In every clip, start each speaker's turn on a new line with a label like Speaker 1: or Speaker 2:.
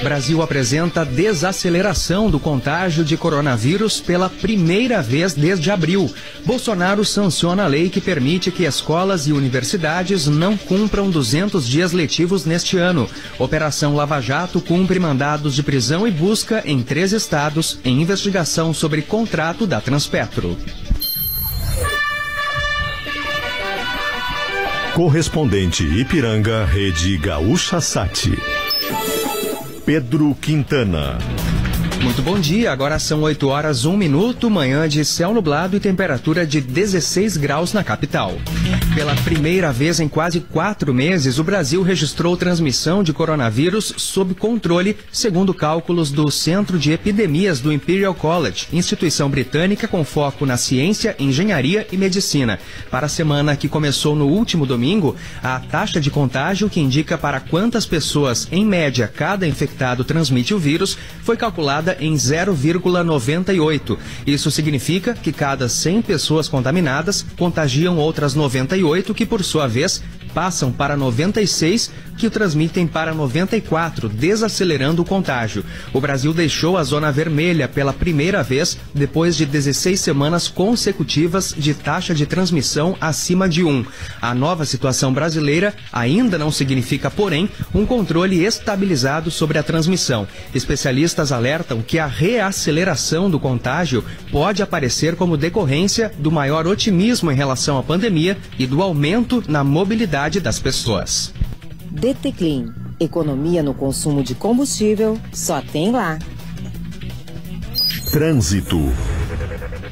Speaker 1: Brasil apresenta desaceleração do contágio de coronavírus pela primeira vez desde abril. Bolsonaro sanciona a lei que permite que escolas e universidades não cumpram 200 dias letivos neste ano. Operação Lava Jato cumpre mandados de prisão e busca em 3 estados em investigação sobre contrato da Transpetro.
Speaker 2: Correspondente Ipiranga, Rede Gaúcha Sat. Pedro Quintana.
Speaker 1: Muito bom dia, agora são 8h01, manhã de céu nublado e temperatura de 16 graus na capital. Pela primeira vez em quase 4 meses, o Brasil registrou transmissão de coronavírus sob controle, segundo cálculos do Centro de Epidemias do Imperial College, instituição britânica com foco na ciência, engenharia e medicina. Para a semana que começou no último domingo, a taxa de contágio, que indica para quantas pessoas, em média, cada infectado transmite o vírus, foi calculada em 0,98. Isso significa que cada 100 pessoas contaminadas contagiam outras 98, que por sua vez passam para 96, que o transmitem para 94, desacelerando o contágio. O Brasil deixou a zona vermelha pela primeira vez depois de 16 semanas consecutivas de taxa de transmissão acima de 1. A nova situação brasileira ainda não significa, porém, um controle estabilizado sobre a transmissão. Especialistas alertam que a reaceleração do contágio pode aparecer como decorrência do maior otimismo em relação à pandemia e do aumento na mobilidade das pessoas.
Speaker 3: DT Clean, economia no consumo de combustível, só tem lá.
Speaker 2: Trânsito.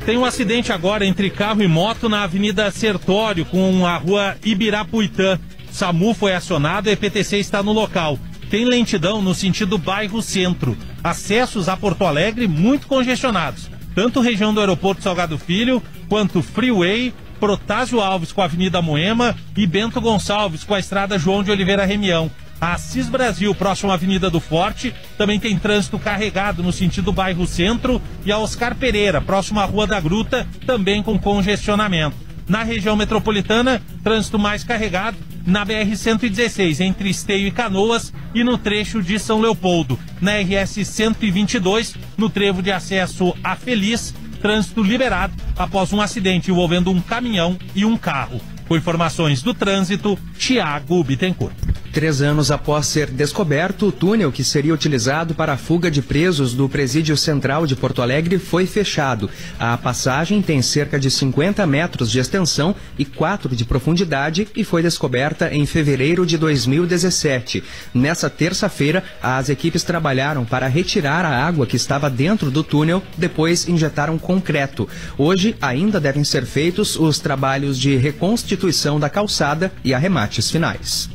Speaker 4: Tem um acidente agora entre carro e moto na Avenida Sertório com a rua Ibirapuitã. SAMU foi acionado e a EPTC está no local. Tem lentidão no sentido bairro Centro. Acessos a Porto Alegre muito congestionados. Tanto região do Aeroporto Salgado Filho, quanto Freeway, Protásio Alves com a Avenida Moema e Bento Gonçalves com a Estrada João de Oliveira Remião. A Assis Brasil, próximo à Avenida do Forte, também tem trânsito carregado no sentido bairro Centro, e a Oscar Pereira, próximo à Rua da Gruta, também com congestionamento. Na região metropolitana, trânsito mais carregado na BR-116, entre Esteio e Canoas, e no trecho de São Leopoldo. Na RS-122, no trevo de acesso a Feliz, trânsito liberado após um acidente envolvendo um caminhão e um carro. Com informações do trânsito, Tiago Bittencourt.
Speaker 1: 3 anos após ser descoberto, o túnel que seria utilizado para a fuga de presos do Presídio Central de Porto Alegre foi fechado. A passagem tem cerca de 50 metros de extensão e 4 de profundidade e foi descoberta em fevereiro de 2017. Nessa terça-feira, as equipes trabalharam para retirar a água que estava dentro do túnel, depois injetaram concreto. Hoje, ainda devem ser feitos os trabalhos de reconstituição da calçada e arremates finais.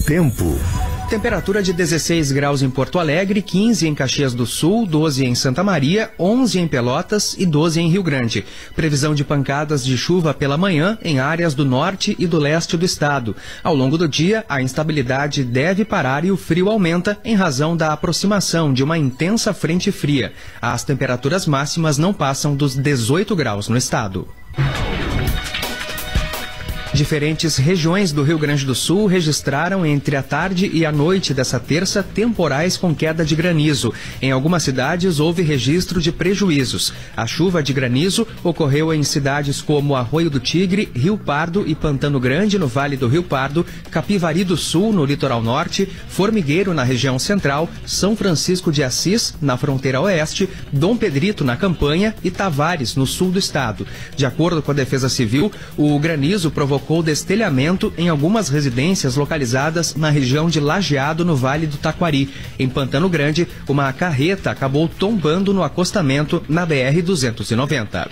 Speaker 2: Tempo.
Speaker 1: Temperatura de 16 graus em Porto Alegre, 15 em Caxias do Sul, 12 em Santa Maria, 11 em Pelotas e 12 em Rio Grande. Previsão de pancadas de chuva pela manhã em áreas do norte e do leste do estado. Ao longo do dia, a instabilidade deve parar e o frio aumenta em razão da aproximação de uma intensa frente fria. As temperaturas máximas não passam dos 18 graus no estado. Diferentes regiões do Rio Grande do Sul registraram entre a tarde e a noite dessa terça temporais com queda de granizo. Em algumas cidades houve registro de prejuízos. A chuva de granizo ocorreu em cidades como Arroio do Tigre, Rio Pardo e Pantano Grande, no Vale do Rio Pardo, Capivari do Sul, no litoral norte, Formigueiro, na região central, São Francisco de Assis, na fronteira oeste, Dom Pedrito, na Campanha e Tavares, no sul do estado. De acordo com a Defesa Civil, o granizo provocou destelhamento em algumas residências localizadas na região de Lajeado, no Vale do Taquari. Em Pantano Grande, uma carreta acabou tombando no acostamento na BR-290.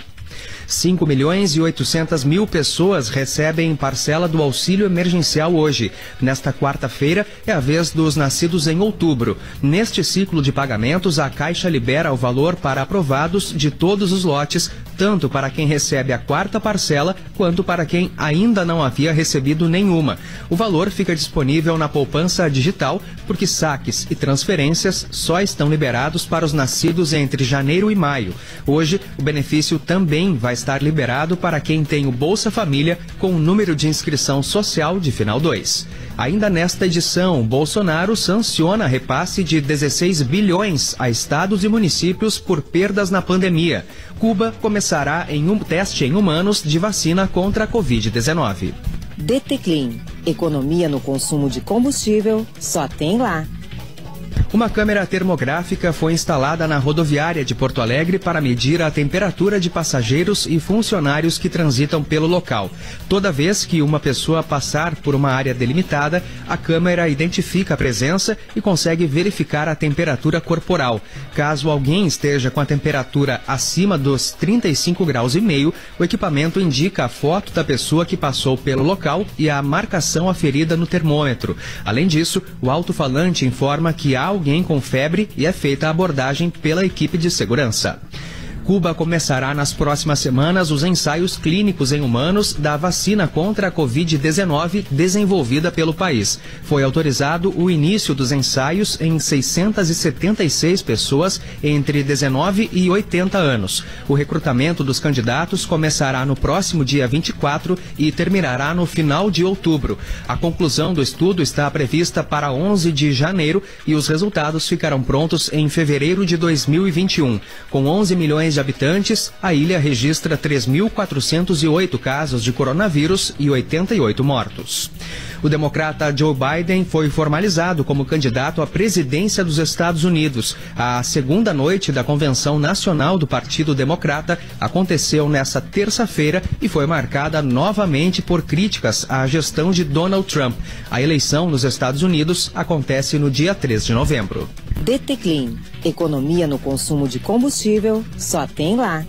Speaker 1: 5.800.000 pessoas recebem parcela do auxílio emergencial hoje. Nesta quarta-feira é a vez dos nascidos em outubro. Neste ciclo de pagamentos, a Caixa libera o valor para aprovados de todos os lotes, tanto para quem recebe a quarta parcela, quanto para quem ainda não havia recebido nenhuma. O valor fica disponível na poupança digital, porque saques e transferências só estão liberados para os nascidos entre janeiro e maio. Hoje, o benefício também vai estar liberado para quem tem o Bolsa Família com o número de inscrição social de final 2. Ainda nesta edição, Bolsonaro sanciona repasse de 16 bilhões a estados e municípios por perdas na pandemia. Cuba começará em um teste em humanos de vacina contra a Covid-19.
Speaker 3: DT Clean, economia no consumo de combustível, só tem lá.
Speaker 1: Uma câmera termográfica foi instalada na rodoviária de Porto Alegre para medir a temperatura de passageiros e funcionários que transitam pelo local. Toda vez que uma pessoa passar por uma área delimitada, a câmera identifica a presença e consegue verificar a temperatura corporal. Caso alguém esteja com a temperatura acima dos 35,5 graus, o equipamento indica a foto da pessoa que passou pelo local e a marcação aferida no termômetro. Além disso, o alto-falante informa que há alguém com febre e é feita a abordagem pela equipe de segurança. Cuba começará nas próximas semanas os ensaios clínicos em humanos da vacina contra a Covid-19 desenvolvida pelo país. Foi autorizado o início dos ensaios em 676 pessoas entre 19 e 80 anos. O recrutamento dos candidatos começará no próximo dia 24 e terminará no final de outubro. A conclusão do estudo está prevista para 11 de janeiro e os resultados ficarão prontos em fevereiro de 2021. Com 11 milhões de habitantes, a ilha registra 3.408 casos de coronavírus e 88 mortos. O democrata Joe Biden foi formalizado como candidato à presidência dos Estados Unidos. A segunda noite da Convenção Nacional do Partido Democrata aconteceu nesta terça-feira e foi marcada novamente por críticas à gestão de Donald Trump. A eleição nos Estados Unidos acontece no dia 3 de novembro.
Speaker 3: DT Clean, economia no consumo de combustível, só tem lá.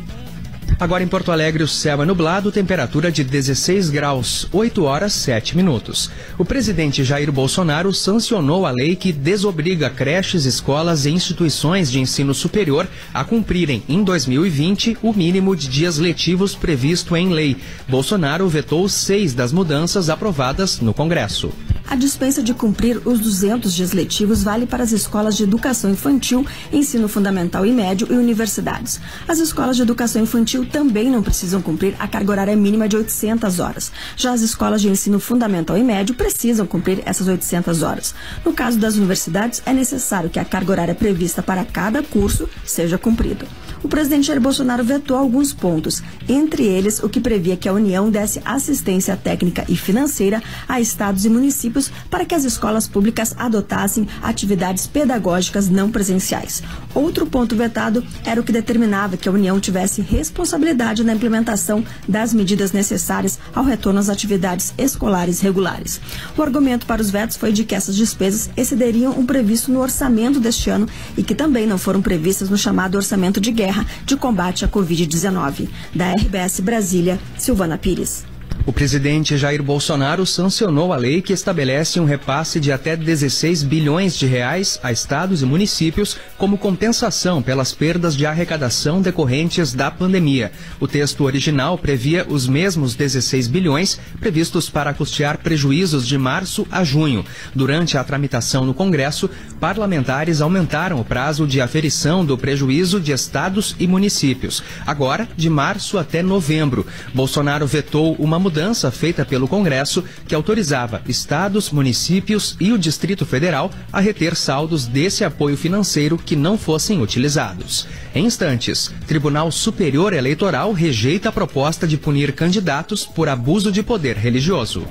Speaker 1: Agora em Porto Alegre, o céu é nublado, temperatura de 16 graus, 8 horas 7 minutos. O presidente Jair Bolsonaro sancionou a lei que desobriga creches, escolas e instituições de ensino superior a cumprirem, em 2020, o mínimo de dias letivos previsto em lei. Bolsonaro vetou 6 das mudanças aprovadas no Congresso.
Speaker 5: A dispensa de cumprir os 200 dias letivos vale para as escolas de educação infantil, ensino fundamental e médio e universidades. As escolas de educação infantil também não precisam cumprir a carga horária mínima de 800 horas. Já as escolas de ensino fundamental e médio precisam cumprir essas 800 horas. No caso das universidades, é necessário que a carga horária prevista para cada curso seja cumprida. O presidente Jair Bolsonaro vetou alguns pontos, entre eles o que previa que a União desse assistência técnica e financeira a estados e municípios para que as escolas públicas adotassem atividades pedagógicas não presenciais. Outro ponto vetado era o que determinava que a União tivesse responsabilidade na implementação das medidas necessárias ao retorno às atividades escolares regulares. O argumento para os vetos foi de que essas despesas excederiam o previsto no orçamento deste ano e que também não foram previstas no chamado orçamento de guerra de combate à Covid-19. Da RBS Brasília, Silvana Pires.
Speaker 1: O presidente Jair Bolsonaro sancionou a lei que estabelece um repasse de até 16 bilhões de reais a estados e municípios como compensação pelas perdas de arrecadação decorrentes da pandemia. O texto original previa os mesmos 16 bilhões previstos para custear prejuízos de março a junho. Durante a tramitação no Congresso, parlamentares aumentaram o prazo de aferição do prejuízo de estados e municípios, agora de março até novembro. Bolsonaro vetou uma mudança feita pelo Congresso que autorizava estados, municípios e o Distrito Federal a reter saldos desse apoio financeiro que não fossem utilizados. Em instantes, Tribunal Superior Eleitoral rejeita a proposta de punir candidatos por abuso de poder religioso.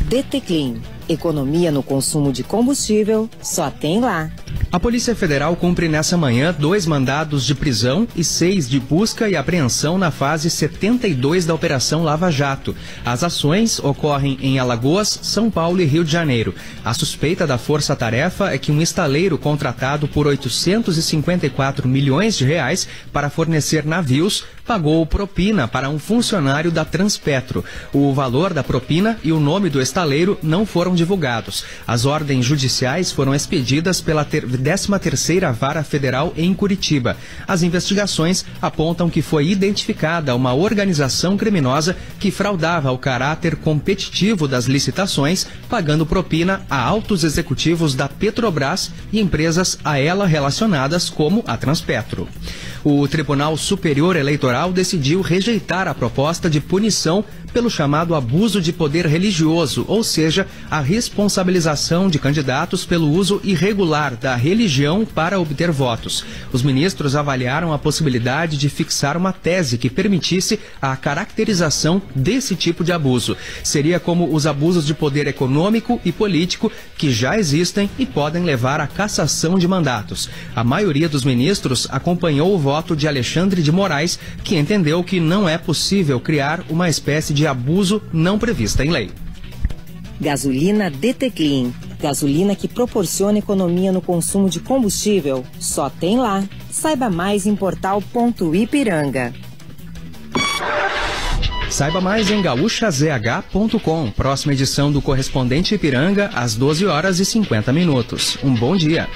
Speaker 3: DT Clean, economia no consumo de combustível, só tem lá.
Speaker 1: A Polícia Federal cumpre nessa manhã 2 mandados de prisão e 6 de busca e apreensão na fase 72 da Operação Lava Jato. As ações ocorrem em Alagoas, São Paulo e Rio de Janeiro. A suspeita da força-tarefa é que um estaleiro contratado por 854 milhões de reais para fornecer navios pagou propina para um funcionário da Transpetro. O valor da propina e o nome do estaleiro não foram divulgados. As ordens judiciais foram expedidas pela 13ª Vara Federal em Curitiba. As investigações apontam que foi identificada uma organização criminosa que fraudava o caráter competitivo das licitações, pagando propina a altos executivos da Petrobras e empresas a ela relacionadas como a Transpetro. O Tribunal Superior Eleitoral decidiu rejeitar a proposta de punição pelo chamado abuso de poder religioso, ou seja, a responsabilização de candidatos pelo uso irregular da religião para obter votos. Os ministros avaliaram a possibilidade de fixar uma tese que permitisse a caracterização desse tipo de abuso. Seria como os abusos de poder econômico e político que já existem e podem levar à cassação de mandatos. A maioria dos ministros acompanhou o voto de Alexandre de Moraes, que entendeu que não é possível criar uma espécie de abuso não prevista em lei.
Speaker 3: Gasolina DT Clean. Gasolina que proporciona economia no consumo de combustível. Só tem lá. Saiba mais em portal.ipiranga.
Speaker 1: Saiba mais em gaúchazh.com. Próxima edição do Correspondente Ipiranga, às 12h50. Um bom dia.